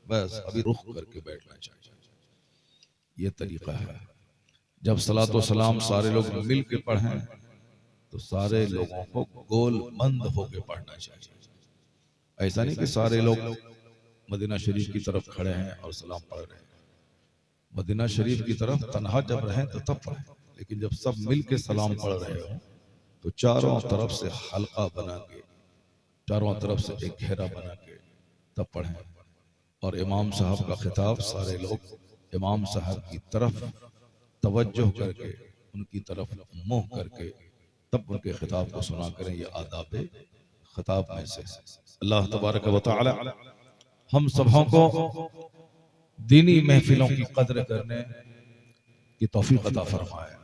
बस अभी रुख करके बैठना चाहिए। ये तरीका है। जब सलातो सलाम सारे लोग मिल के पढ़ें तो सारे लोगों को गोल बंद होके पढ़ना चाहिए। ऐसा नहीं कि सारे लोग मदीना शरीफ की तरफ खड़े हैं और सलाम पढ़ रहे हैं। मदीना शरीफ की तरफ तन्हा जब रहें तो तब पढ़ें, लेकिन जब सब मिल के सलाम पढ़ रहे हो तो चारों तरफ से हल्का बना के, चारों तरफ से एक घेरा बना के तब पढ़ें। और इमाम साहब का खिताब सारे लोग इमाम साहब की तरफ तवज्जो करके, उनकी तरफ मुंह करके तब उनके खिताब को सुना करें। ये आदाब खिताब में से। अल्लाह तबारक व तआला हम सबों को दीनी महफिलों की कद्र करने की तौफीक अता फरमाए।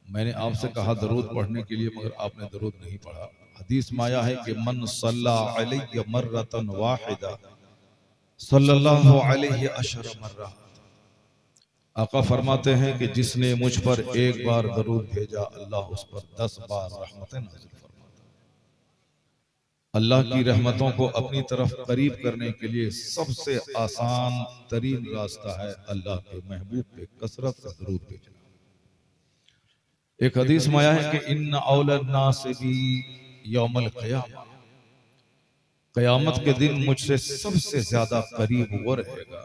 मैंने आपसे कहा दरूद पढ़ने के लिए, मगर आपने दरूद नहीं पढ़ा। हदीस में आया है कि मन सल्ला अलैहि मर्रतन वाहिदा सल्लल्लाहु अलैहि अशर मर्रा। आका फरमाते हैं कि जिसने मुझ पर एक बार दरूद भेजा, अल्लाह उस पर 10 बार रहमतें नाज़िल फरमाता है। अल्लाह की रहमतों को अपनी तरफ करीब करने के लिए सबसे आसान तरीन रास्ता है अल्लाह के महबूब पे कसरत से दरूद भेजना। एक हदीस में आया है कि इन्न औलन नास बी यौमल क़यामा, क़यामत के दिन मुझसे सबसे ज्यादा करीब वो रहेगा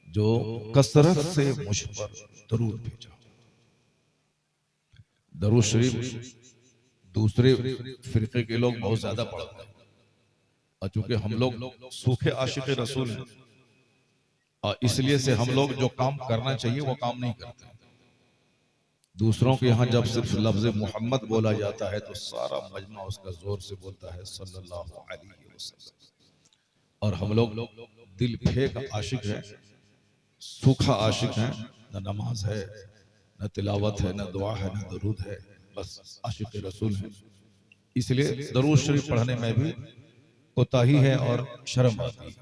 जो कसरत से मुझ पर दरूद भेजा। दरूद शरीफ दूसरे फिरके के लोग बहुत ज्यादा पढ़ते हैं, और चूंकि हम लोग सूखे आशिक रसूल हैं, और इसलिए से हम लोग जो काम करना चाहिए वो काम नहीं करते। दूसरों के यहाँ जब सिर्फ लफ्ज मोहम्मद बोला जाता है तो सारा मजमा उसका जोर से बोलता है सल्लल्लाहु अलैहि वसल्लम। और हम लोग दिल फेंक आशिक है, सूखा आशिक है, न नमाज है, न तिलावत है, न दुआ है, न दरूद है, बस आशिक रसूल है। इसलिए दरूद शरीफ पढ़ने में भी कोताही है और शर्म आती है।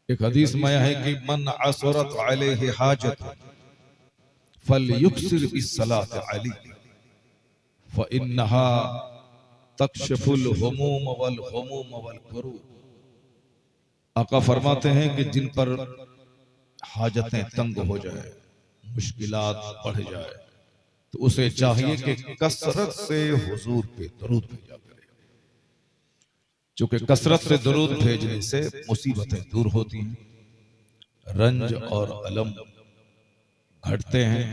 एक हदीस में है कि मन असरत अलैहि हाजत फलयुक्सिर बिस्सलात अलैहि फइन्नहा तकशफुल हुमूम वल गुमूम वल कुरूब। आका फरमाते हैं कि जिन पर हाजतें तंग हो जाए, मुश्किलात बढ़ जाए, तो उसे चाहिए कि कसरत से हुजूर पे दरूद भेजा करे। चूंकि कसरत से दरूद भेजने से मुसीबतें दूर होती हैं, रंज और अलम घटते हैं,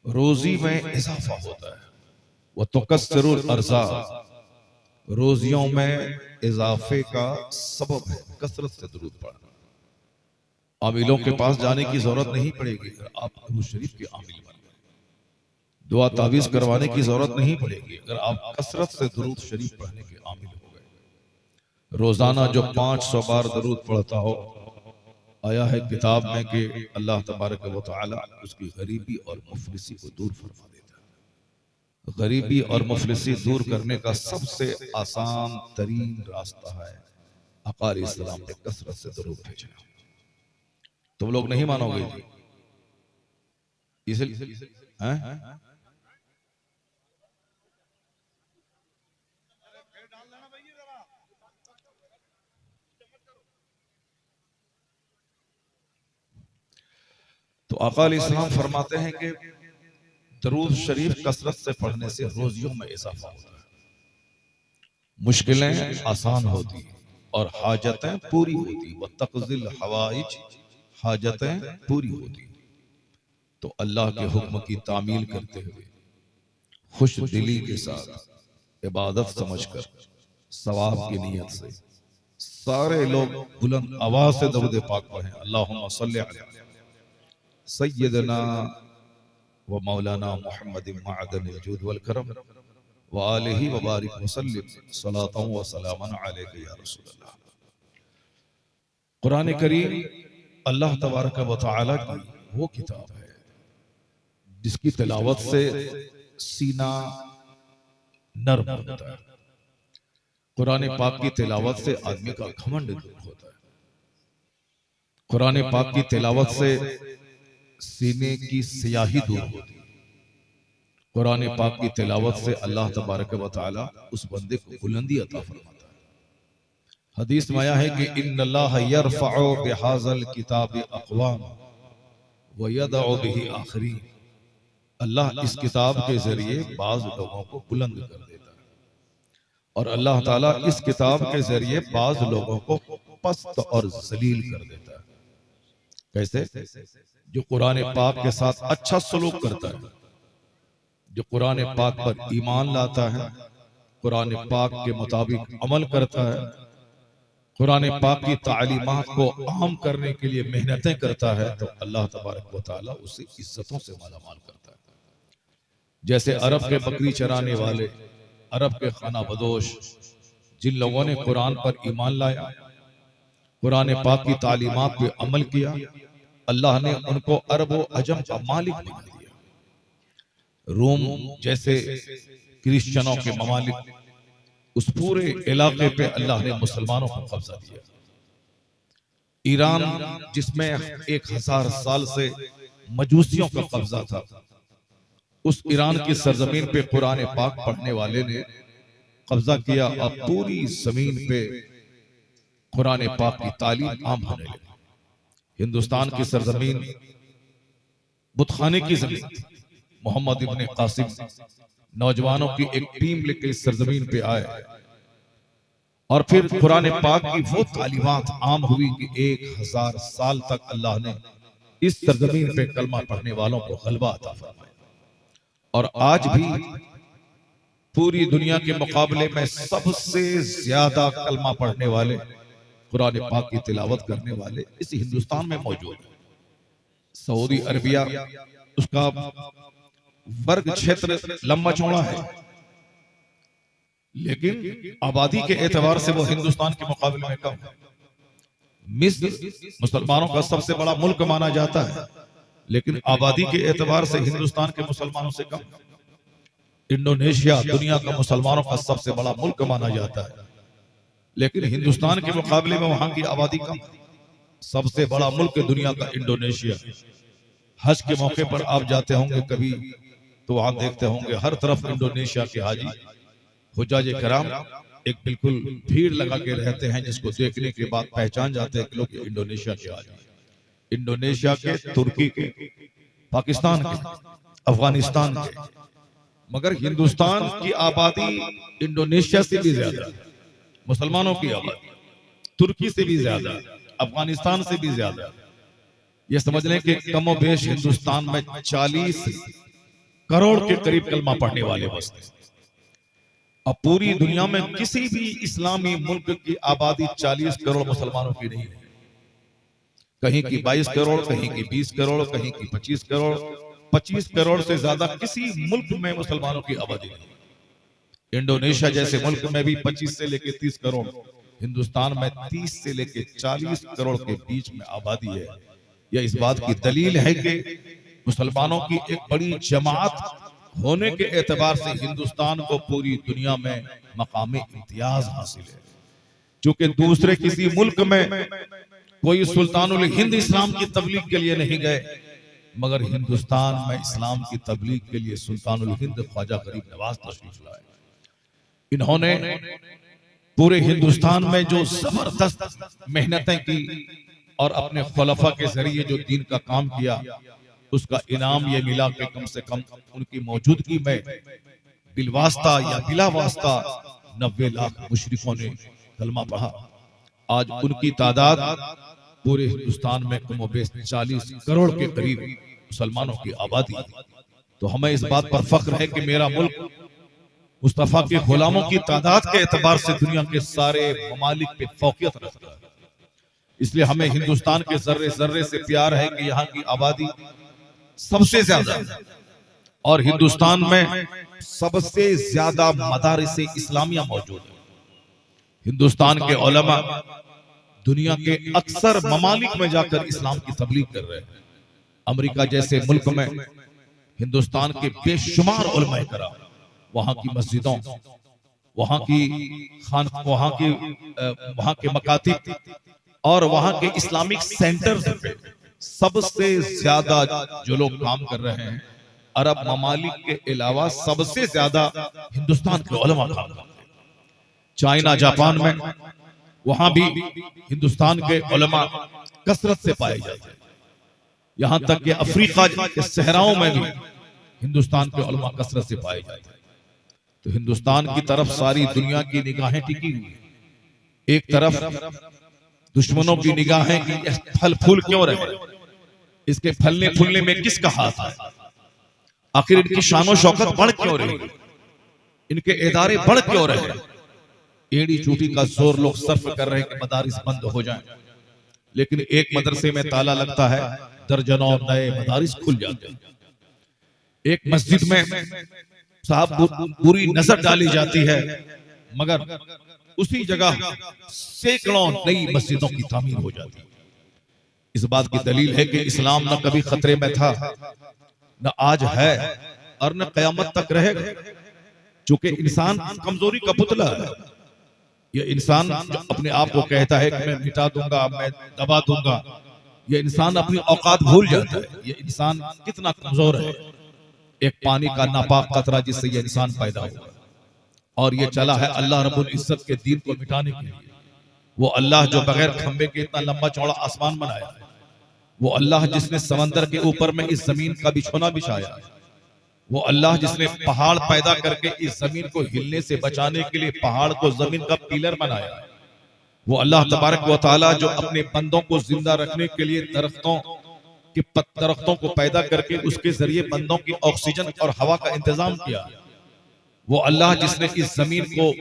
रोजी में इजाफा होता है। वह तुकस्सिरुल अर्ज़ा, रोजियों में इजाफे का सबब है कसरत से दरूद पढ़ना। आमिलों के पास जाने की जरूरत नहीं पड़ेगी अगर आप दरूद शरीफ के आमिल बन गए। दुआ तावीज करवाने की जरूरत नहीं पड़ेगी अगर आप कसरत से दरूद शरीफ पढ़ने के आमिल हो गए। रोजाना जो 500 बार दरूद पढ़ता हो, आया है किताब में कि अल्लाह तबारक व तआला उसकी गरीबी और मुफलिसी को दूर फरमा देता है। गरीबी और मुफलिसी दूर करने का सबसे आसान तरीन रास्ता है अक़ार इस्लाम पे कसरत से दरूद भेजना। तुम लोग नहीं मानोगे जी, इसलिए तो आका इस्लाम फरमाते हैं कि दरूद शरीफ कसरत से पढ़ने से रोजियों में इजाफा होता है, मुश्किलें आसान होती और हाजतें पूरी होती। व तक़ज़िल हवाइज, हाजतें पूरी होती। तो अल्लाह के हुक्म की तामील करते हुए खुश दिली के साथ इबादत समझकर सवाब की नीयत से सारे लोग बुलंद आवाज से दरूद पाक पढ़ें। अल्लाहुम्मा सल्लि अला सय्यदना व मौलाना मुहम्मद मअदनिल जूद वल करम व आलिहि व बारिक वसल्लिम सलातन व सलामन अलैका या रसूल अल्लाह। कुरान करीम अल्लाह तबारक व तआला की वो किताब है जिसकी तिलावत से सीना नर्म होता है। कुरान पाक की तिलावत से आदमी का घमंड दूर होता है। कुरान पाक की तिलावत से सीने की सियाही दूर होती है। कुरान पाक की तिलावत से अल्लाह तबारक व तआला उस बंदे को बुलंदी अता फरमाता है। हदीस में आया है कि इन्नल्लाह यरफ़उ बिहाज़ल किताब अक़वाम व यदउ बिही आखरीन। अल्लाह इस किताब के जरिए बाज लोगों को बुलंद कर देता है और अल्लाह ताला इस किताब के जरिए बाज लोगों को पस्त और जलील कर देता है। कैसे? जो कुरान पाक के साथ अच्छा सलूक करता है, जो कुरान पाक पर ईमान लाता है, कुरान पाक के मुताबिक अमल करता है, कुरान पाक की तालीमात को आम करने के लिए मेहनतें करता है, तो अल्लाह तबारक व तआला उसे इज्जतों से मालामाल करता है। जैसे अरब के बकरी चराने वाले, अरब के खाना बदोश, जिन लोगों ने कुरान पर ईमान लाया, कुरान पाक की तालीमात पे अमल किया, अल्लाह ने उनको अरब व अजम का मालिक बना दिया। रोम जैसे क्रिश्चियनों के ममालिक, उस पूरे इलाके पे अल्लाह ने मुसलमानों को कब्जा दिया। ईरान जिसमें 1000 साल से मजूसियों का कब्जा था, उस ईरान की सरजमीन पे कुरान पाक पढ़ने वाले ने कब्जा किया और पूरी जमीन पे कुरान पाक की तालीम आम होने लगी। हिंदुस्तान की सरजमीन बुतखाने की जमीन थी। मोहम्मद इब्ने कासिम नौजवानों की एक टीम लेकर इस सरजमीन पे आए और फिर कुरान पाक की वो तालीमात आम हुई कि 1000 साल तक अल्लाह ने इस सरजमीन पे कलमा पढ़ने वालों को गलबा अता फरमाया। और आज भी पूरी दुनिया के मुकाबले में सबसे ज्यादा कलमा पढ़ने वाले, कुरान पाक की तिलावत करने वाले इस हिंदुस्तान में मौजूद है। सऊदी अरबिया, उसका वर्ग क्षेत्र लंबा चौड़ा है, लेकिन आबादी के एतबार से वो हिंदुस्तान के मुकाबले में कम है। मिस्र मुसलमानों का सबसे बड़ा मुल्क माना जाता है, लेकिन आबादी के एतबार से हिंदुस्तान के मुसलमानों से कम। इंडोनेशिया दुनिया का मुसलमानों का सबसे बड़ा मुल्क माना जाता है, लेकिन हिंदुस्तान के मुकाबले में वहां की आबादी कम। सबसे बड़ा मुल्क दुनिया का इंडोनेशिया। हज के मौके पर आप जाते होंगे कभी, तो वहां देखते होंगे हर तरफ इंडोनेशिया के हाजी हुज्जाज कराम एक बिल्कुल भीड़ लगा के रहते हैं, जिसको देखने के बाद पहचान जाते हैं कि लोग इंडोनेशिया के हाजी। इंडोनेशिया के, तुर्की के, पाकिस्तान के, अफगानिस्तान के, मगर हिंदुस्तान की आबादी इंडोनेशिया से भी ज्यादा, मुसलमानों की आबादी तुर्की से भी ज्यादा, अफगानिस्तान से भी ज्यादा। ये समझ लें कि कमो बेश हिंदुस्तान में 40 करोड़ के करीब कलमा पढ़ने वाले बसते हैं। अब पूरी दुनिया में किसी भी इस्लामी मुल्क की आबादी 40 करोड़ मुसलमानों की नहीं है। कहीं की 22 करोड़, कहीं की 20 करोड़, कहीं की 25 करोड़। 25 करोड़ से ज्यादा किसी मुल्क में मुसलमानों की आबादी नहीं। इंडोनेशिया जैसे मुल्क में भी 25 से लेकर 30 करोड़, हिंदुस्तान में 30 से लेकर 40 करोड़ के बीच में आबादी है। यह इस बात की दलील है कि मुसलमानों की एक बड़ी जमात होने के एतबार से हिंदुस्तान को पूरी दुनिया में मकाम इम्तियाज हासिल है। चूंकि दूसरे किसी मुल्क में कोई सुल्तानुल हिंद इस्लाम की तबलीग के लिए नहीं गए, मगर हिंदुस्तान में इस्लाम की तबलीग के लिए सुल्तानुल हिंद ख्वाजा गरीब नवाज तशरीफ लाए। इन्होंने पूरे हिंदुस्तान में जो जबरदस्त मेहनतें की और अपने खुलफा के जरिए जो दीन का काम किया, उसका इनाम ये मिला कि कम से कम उनकी मौजूदगी में बिलवास्ता या बिला वास्ता 90 लाख मुशरिकों ने कलमा पढ़ा। आज उनकी तादाद पूरे हिंदुस्तान में कमोबेश 40 करोड़ के करीब मुसलमानों की आबादी। तो हमें इस बात पर फख्र है कि मेरा मुल्क मुस्तफा के गुलामों की तादाद के एतबार से दुनिया के सारे ममालिक पे फौकियत रखता है। इसलिए हमें हिंदुस्तान के जर्रे जर्रे से प्यार है कि यहाँ की आबादी सबसे ज्यादा है और हिंदुस्तान में सबसे ज्यादा मदारिस इस्लामिया मौजूद है। हिंदुस्तान के उलमा दुनिया के अक्सर ममालिक में जाकर इस्लाम की तबलीग कर रहे हैं। अमेरिका जैसे मुल्क में हिंदुस्तान के बेशुमार उलमा कराम वहां की मस्जिदों, वहां के मकातिब और वहां के इस्लामिक सेंटर्स पे सबसे ज्यादा जो लोग काम कर रहे हैं, अरब ममालिक के अलावा सबसे ज्यादा हिंदुस्तान के उलमा काम करते हैं। चाइना जापान में वहां भी हिंदुस्तान के उलमा कसरत से पाए जाते हैं। यहां तक कि अफ्रीका के सहराओं में भी हिंदुस्तान के उलमा कसरत से पाए जाते हैं। तो हिंदुस्तान की तरफ सारी दुनिया की निगाहें टिकी हुई हैं। एक तरफ दुश्मनों की निगाहें कि फल फूल क्यों रहे, इसके फलने फूलने में किसका हाथ है, आखिर इनकी शानो शौकत बढ़ क्यों रही, इनके इदारे बढ़ क्यों रहे। एड़ी चूटी का जोर लोग सर्फ कर रहे हैं कि मदारिस बंद हो जाएं, लेकिन एक मदरसे में ताला लगता है, दर्जनों नए मदारिस खुल जाते हैं। एक मस्जिद में साहब बुरी नजर डाली जाती है, मगर उसी जगह सैकड़ों नई मस्जिदों की तामीर हो जाती है। इस बात की दलील है कि इस्लाम न कभी खतरे में था, न आज है और न कयामत तक रहेगा। चूंकि इंसान कमजोरी का पुतला है। ये इंसान जो अपने आप को कहता है कि मैं मिटा दूंगा, मैं दबा दूंगा, ये इंसान अपनी औकात भूल जाता है। ये इंसान कितना कमजोर है। एक पानी का नापाक कतरा जिससे ये इंसान पैदा हुआ और ये चला है अल्लाह रब्बुल इज्जत के दीन को मिटाने के लिए। वो अल्लाह जो बगैर खंबे के इतना लंबा चौड़ा आसमान बनाया है, वो अल्लाह जिसने समंदर के ऊपर में इस जमीन का बिछोना बिछाया है, वो अल्लाह जिसने पहाड़ पैदा करके इस जमीन को हिलने से बचाने के लिए पहाड़ को जमीन का पिलर बनाया है, वो अल्लाह तबारक व तआला जो अपने बंदों को जिंदा रखने के लिए दरख्तों को पैदा करके उसके जरिए बंदों की ऑक्सीजन और हवा का इंतजाम किया। वो अल्लाह जिसने इस जमीन को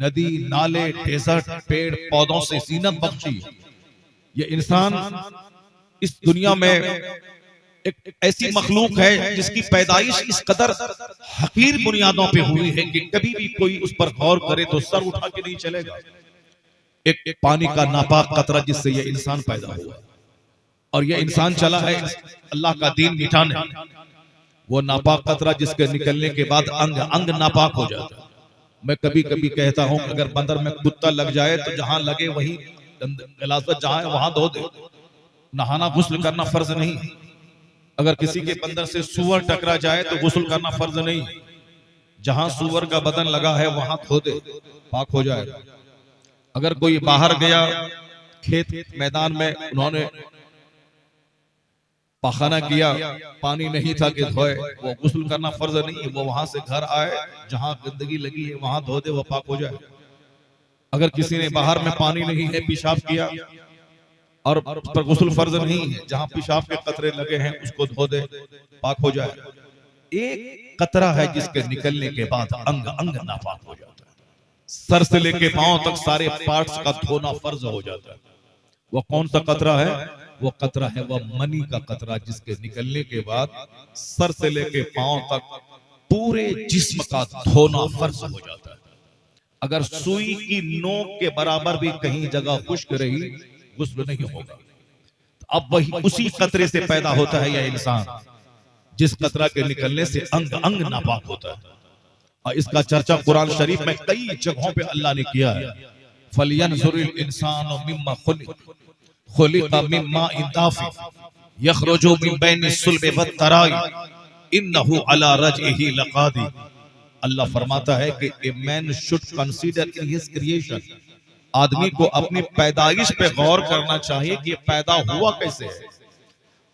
नदी, नाले, डेजर्ट, पेड़ पौधों से जीनत बख्शी। ये इंसान इस दुनिया में एक ऐसी मखलूक है जिसकी पैदाइश इस कदर हकीर बुनियादों पे हुई है कि कभी भी कोई उस पर गौर करे तो सर उठा के नहीं चलेगा। एक पानी का नापाक कतरा जिससे ये इंसान पैदा हुआ और ये इंसान चला है अल्लाह का दीन मिटाने। वो नापाक कतरा जिसके निकलने के बाद अंग अंग नापाक हो जाता है। मैं कभी कभी कहता हूं अगर बंदर में कुत्ता लग जाए तो जहां लगे वही गलासत जहां है वहां धो दे। नहाना गुस्ल करना फर्ज नहीं। अगर किसी के बंदर से सूअर टकरा जाए तो गुस्ल करना फर्ज नहीं। जहां सूअर का बदन लगा है वहां धो दे, पाक हो जाए। अगर कोई बाहर गया खेत मैदान में, उन्होंने पाखाना किया, पानी नहीं था कि धोए, वो गुस्ल करना फर्ज नहीं है। वो वहां से घर आए, जहां गंदगी लगी है वहां धो दे, वो पाक हो जाए। अगर किसी ने बाहर में पानी नहीं है पेशाब किया और उस पर गुस्ल फर्ज नहीं है, जहां पेशाब के कतरे लगे हैं उसको धो दे, पाक हो जाए। एक कतरा है जिसके निकलने के बाद अंग अंग नापाक हो जाता है। सर से लेके पांव तक सारे पार्ट्स का धोना फर्ज हो जाता है। वो कौन सा कतरा है? वो कतरा है वह मनी का कतरा जिसके निकलने के बाद सर से लेके पांव तक पूरे जिस्म का धोना फर्ज हो जाता है। अगर सुई की नोक के बराबर भी कहीं जगह खुश्क रही, गुस्ल नहीं होगा। तो अब वही उसी कतरे से पैदा होता है यह इंसान, जिस कतरा के निकलने से अंग अंग नापाक होता है। और इसका चर्चा कुरान शरीफ में कई जगहों पे अल्लाह ने किया है। फलियंजुरिल इंसानु मिम्मा खुलिका मिम्मा इंदाफि यखरुजु मिन बैनि सुल्बि वत्तराई इन्नहु अला रजइही लकादी। अल्लाह फरमाता है कि a man should consider in his creation. आदमी को अपनी पैदाइश पे गौर करना चाहिए कि पैदा हुआ कैसे है।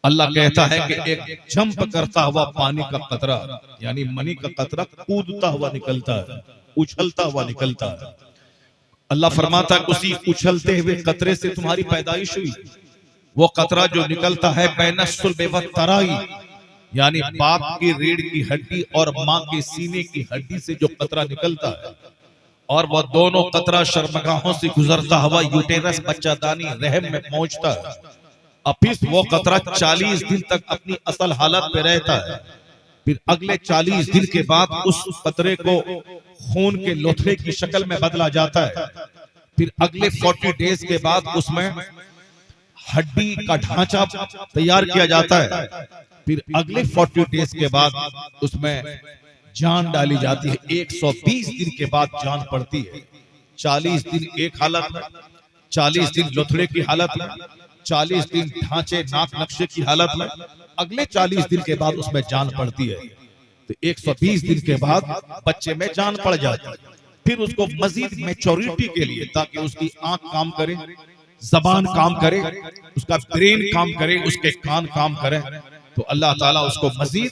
अल्लाह कहता है कि एक जंप करता हुआ पानी का कतरा यानी मनी का कतरा कूदता हुआ निकलता है, उछलता हुआ निकलता है। अल्लाह फरमाता है उसी उछलते हुए कतरे से तुम्हारी पैदाइश हुई। वो कतरा जो निकलता है बैनसुल्बि वत्तराई यानी बाप की रीढ़ की हड्डी और माँ के सीने की हड्डी से जो कतरा निकलता है, और वह दोनों कतरा शर्मगाहों से गुजरता हुआ यूटेरस बच्चादानी रहम में पहुंचता है। अब फिर वो कतरा 40 दिन तक अपनी असल हालत पे रहता है। फिर अगले 40 दिन के बाद उस कतरे को खून के लोथड़े की शक्ल में बदला जाता है। फिर अगले 40 डेज के बाद उसमें हड्डी का ढांचा तैयार किया जाता है। फिर अगले 40 डेज के बाद उसमें जान डाली जाती है। 120 दिन के बाद जान पड़ती है। 40 दिन एक हालत में, 40 दिन लोथड़े की हालत में, 40 दिन ढांचे नाक नक्शे की हालत में, अगले 40 दिन के बाद उसमें जान पड़ती है। तो 120 दिन के बाद बच्चे में जान पड़ जाती है। फिर उसको मजीद मैच्योरिटी के लिए, ताकि उसकी आंख काम करे, जबान काम करे, उसका ब्रेन काम करे, उसके कान काम करे, तो अल्लाह ताला उसको मजीद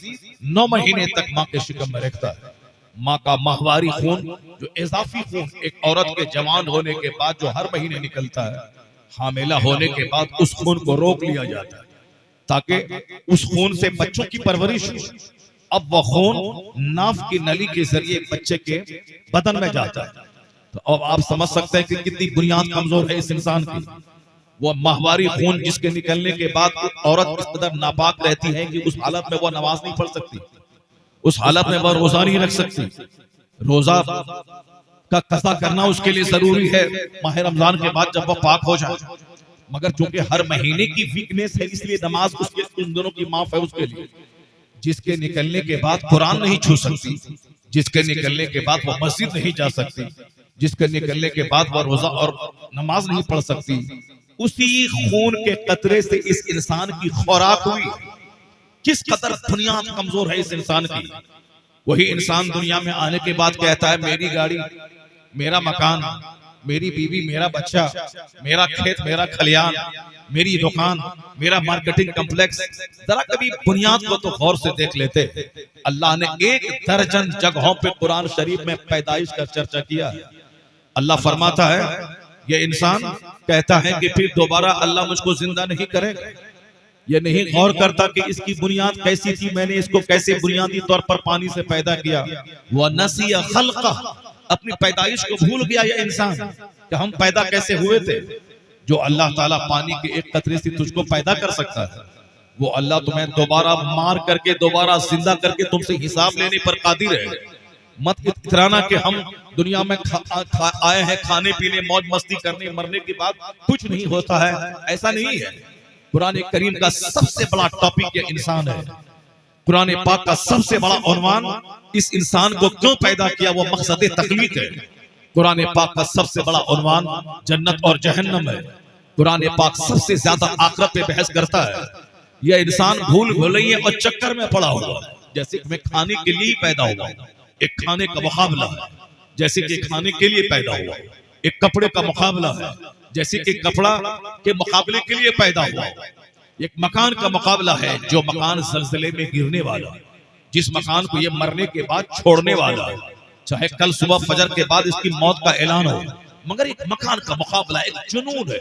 9 महीने तक माँ के शिकम में रखता है। माँ का माहवारी खून, जो इजाफी खून एक औरत के जवान होने के बाद जो हर महीने निकलता है, हामिला होने के बाद उस खून को रोक लिया जाता है, ताकि उस खून से बच्चों की परवरिश हो। अब वह खून नाफ की नली के जरिए बच्चे के बदन में जाता है। तो अब आप समझ सकते हैं कि कितनी बुनियाद कमजोर है इस इंसान की। वो माहवारी खून जिसके निकलने के बाद औरत इस कदर नापाक रहती है कि उस हालत में वो नमाज नहीं पढ़ सकती, उस हालत में वह रोजा नहीं रख सकती। रोजा का कज़ा करना उसके लिए जरूरी है माह रमजान के बाद जब वह पाक हो जाए, मगर चूंकि हर महीने की वीकनेस है, इसलिए नमाज उसके उन दोनों की माफ है उसके लिए। जिसके निकलने के बाद कुरान नहीं छू सकती, जिसके निकलने के बाद वह मस्जिद नहीं जा सकती, जिसके निकलने के बाद वह रोजा और नमाज नहीं पढ़ सकती, उसी खून के कतरे से इस इंसान की खुराक हुई। किस कदर बुनियाद कमजोर है इस इंसान की। वही इंसान दुनिया में आने के बाद कहता है मेरी गाड़ी, मेरा मकान, मेरी बीवी, मेरा बच्चा, मेरा खेत, मेरा खलियान, मेरी दुकान, मेरा मार्केटिंग कॉम्प्लेक्स। जरा कभी बुनियाद को तो गौर से देख लेते। अल्लाह ने 1 दर्जन जगहों पे कुरान शरीफ में पैदाइश का चर्चा किया है। अल्लाह फरमाता है, ये इंसान कहता है कि फिर दोबारा अल्लाह मुझको जिंदा नहीं करेगा। ये नहीं गौर करता कि इसकी बुनियाद कैसी थी, मैंने इसको कैसे बुनियादी तौर पर पानी से पैदा किया। वह नसिया खल्क़ा, अपनी पैदाइश को भूल गया ये इंसान कि हम पैदा कैसे हुए थे। जो अल्लाह ताला पानी के एक कतरे से तुझको पैदा कर सकता है, वो अल्लाह तुम्हें दोबारा मार करके, दोबारा जिंदा करके तुमसे हिसाब लेने पर कादिर है। मत इतराना कि हम दुनिया में आए हैं खाने पीने, मौज मस्ती करने, मरने के बाद कुछ नहीं होता है, ऐसा नहीं है। कुरान करीम का सबसे बड़ा टॉपिक ये इंसान है। कुरान पाक का सबसे बड़ा उन्वान इस इंसान को क्यों पैदा किया, वो मकसद तख्लीक है। कुरान पाक का सबसे बड़ा उन्वान जन्नत और जहन्नम है। कुरान पाक सबसे ज्यादा आखिरत पे बहस करता है। यह इंसान भूल भुलैया और चक्कर में पड़ा हुआ, जैसे मैं खाने के लिए पैदा हुआ, एक खाने का मुकाबला है, जैसे कि खाने के लिए पैदा हुआ। एक कपड़े का मुकाबला है, जैसे कि कपड़ा के मुकाबले के लिए पैदा हुआ। एक मकान का मुकाबला है, जो मकान ज़लज़ले में गिरने वाला, जिस मकान को ये मरने के बाद छोड़ने वाला, चाहे कल सुबह फजर के बाद इसकी मौत का ऐलान हो, मगर एक मकान का मुकाबला, एक जुनून है।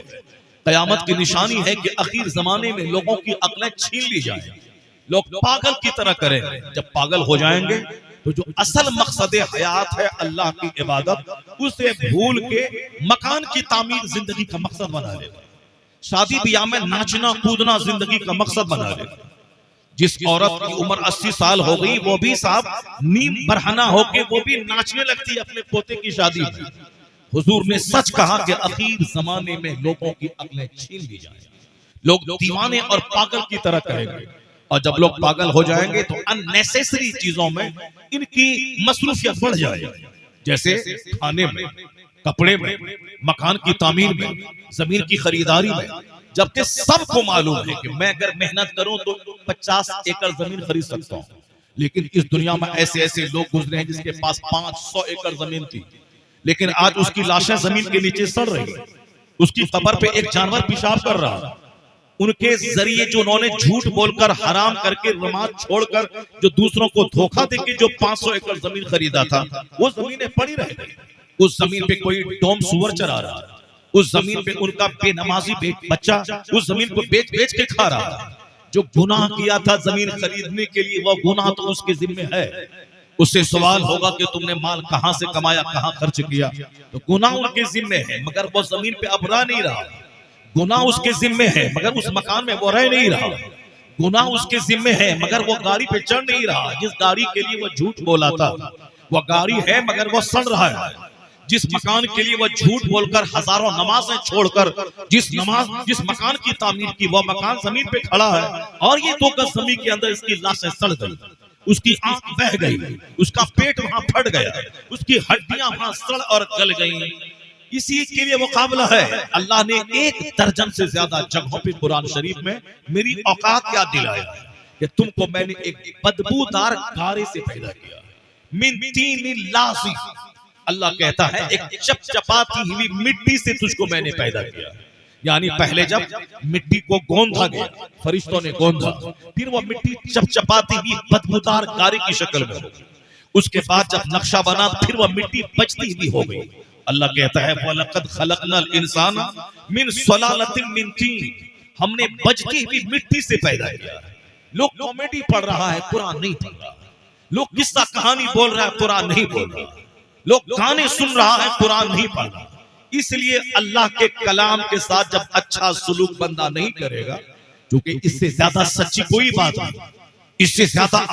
कयामत की निशानी है कि आखिर जमाने में लोगों की अक्लें छीन ली जाए, लोग पागल की तरह करेंगे। जब पागल हो जाएंगे तो जो असल मकसद हयात है अल्लाह की इबादत, उसे भूल के मकान की तामीर जिंदगी का मकसद बना लेगा। शादी ब्याह में नाचना कूदना जिंदगी का मकसद बना लेगा। जिस औरत की उम्र 80 साल हो गई, वो भी साहब नीम बरहना होके वो भी नाचने लगती है अपने पोते की शादी में। हुजूर ने सच कहा कि आखिर जमाने में लोगों की अक्लें छीन ली जाए, लोग दीवाने और पागल की तरह करेंगे। और जब लोग पागल हो जाएंगे तो अननेसेसरी चीजों में इनकी मसरूफियत बढ़ जाएगी, जैसे खाने में, कपड़े में, मकान की तामीर में, जमीन की खरीदारी में। जबकि सबको मालूम है कि मैं अगर मेहनत करूं तो 50 एकड़ जमीन खरीद सकता हूं, लेकिन इस दुनिया में ऐसे ऐसे लोग गुजरे हैं जिसके पास 500 एकड़ जमीन थी, लेकिन आज उसकी लाशें जमीन के नीचे सड़ रही है। उसकी कब्र पे एक जानवर पेशाब कर रहा है। उनके जरिए जो उन्होंने झूठ बोलकर, हराम करके, नमाज छोड़कर, जो दूसरों को धोखा देके जो 500 एकड़ जमीन खरीदा था, वो जमीनें पड़ी रह गई। उस जमीन पे कोई डोम सुअर चरा रहा है, उस जमीन पे उनका बेनमाजी बच्चा उस जमीन को बेच बेच के खा रहा है। जो गुनाह किया था जमीन खरीदने के लिए, वह गुनाह तो उसके जिम्मे है। उससे सवाल होगा कि तुमने माल कहां से कमाया, कहां खर्च किया। तो गुनाह उनके जिम्मे है, मगर वो जमीन पे अब रह नहीं रहा। गुनाह उसके जिम्मे है, मगर उस मकान में वो रह नहीं रहा। गुनाह उसके जिम्मे है, मगर वो गाड़ी पे चढ़ नहीं रहा जिस गाड़ी के लिए वो झूठ बोला था। वो गाड़ी है मगर वो सड़ रहा है। जिस मकान के लिए वो झूठ बोलकर हजारों नमाजें छोड़कर जिस मकान की तामीर की, वो मकान जमीन पे खड़ा है और ये 2 गज जमीन के अंदर इसकी लाशें सड़ गई, उसकी आंख बह गई, उसका पेट वहां फट गया, उसकी हड्डियां वहां सड़ और गल गई। इसी के लिए मुकाबला है। अल्लाह ने 1 दर्जन से ज्यादा जगहों पे कुरान शरीफ में मेरी औकात याद दिलाया कि तुमको मैंने एक बदबूदार गारे से पैदा किया, मिन तीन लाज़िम, अल्लाह कहता है एक चपचपाती हुई मिट्टी से तुझको मैंने पैदा किया। यानी पहले जब मिट्टी को गोंधा गया, फरिश्तों ने गोंधा, फिर वो मिट्टी चपचपाती हुई बदबूदार गारे की शक्ल में हो गई। उसके बाद जब नक्शा बना फिर वह मिट्टी बजती हुई हो गई। अल्लाह कहता है वलक़द खलक़नल इंसाना मिन सलालतिन मिन तीन, हमने बजती हुई मिट्टी से पैदा किया। लोग कॉमेडी पढ़ रहा है, कुरान नहीं पढ़ रहा। लोग किस्सा कहानी बोल रहा है, कुरान नहीं बोल रहा। लोग गाने सुन रहा है, कुरान नहीं पढ़ रहा। इसलिए अल्लाह के कलाम के साथ जब अच्छा सुलूक बंदा नहीं करेगा, क्योंकि इससे ज्यादा सच्ची कोई बात नहीं, इससे ज्यादा